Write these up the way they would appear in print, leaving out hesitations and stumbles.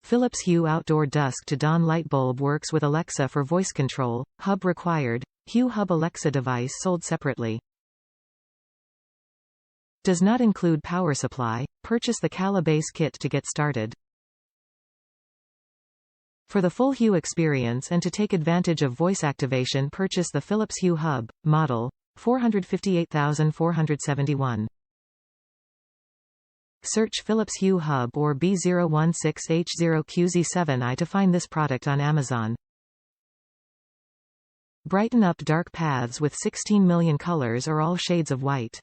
Philips Hue outdoor dusk to dawn light bulb works with Alexa for voice control. Hub required. Hue Hub Alexa device sold separately. Does not include power supply. Purchase the Calla base kit to get started. For the full Hue experience and to take advantage of voice activation, purchase the Philips Hue Hub, model 458,471. Search Philips Hue Hub or B016H0QZ7i to find this product on Amazon. Brighten up dark paths with 16 million colors or all shades of white.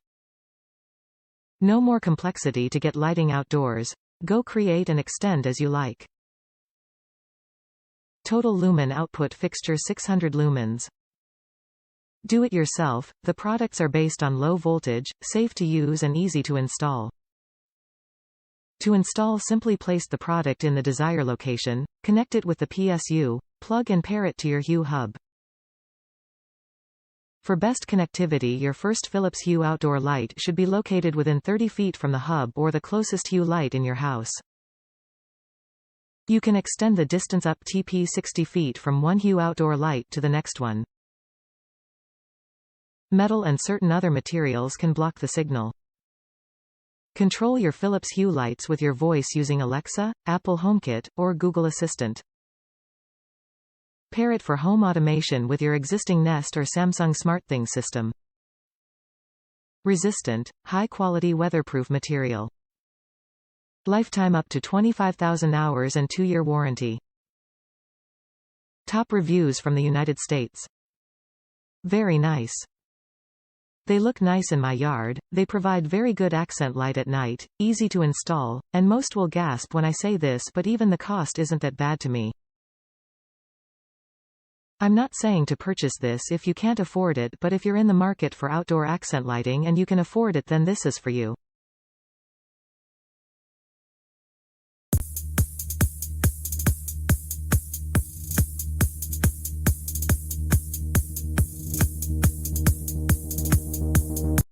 No more complexity to get lighting outdoors. Go create and extend as you like. Total lumen output fixture 600 lumens. Do it yourself. The products are based on low voltage, safe to use and easy to install. To install, simply place the product in the desired location, connect it with the PSU, plug and pair it to your Hue Hub. For best connectivity, your first Philips Hue outdoor light should be located within 30 feet from the hub or the closest Hue light in your house. You can extend the distance up to 60 feet from one Hue outdoor light to the next one. Metal and certain other materials can block the signal. Control your Philips Hue lights with your voice using Alexa, Apple HomeKit, or Google Assistant. Pair it for home automation with your existing Nest or Samsung SmartThings system. Resistant, high-quality weatherproof material. Lifetime up to 25,000 hours and 2-year warranty. Top reviews from the United States. Very nice. They look nice in my yard, they provide very good accent light at night, easy to install, and most will gasp when I say this, but even the cost isn't that bad to me. I'm not saying to purchase this if you can't afford it, but if you're in the market for outdoor accent lighting and you can afford it, then this is for you.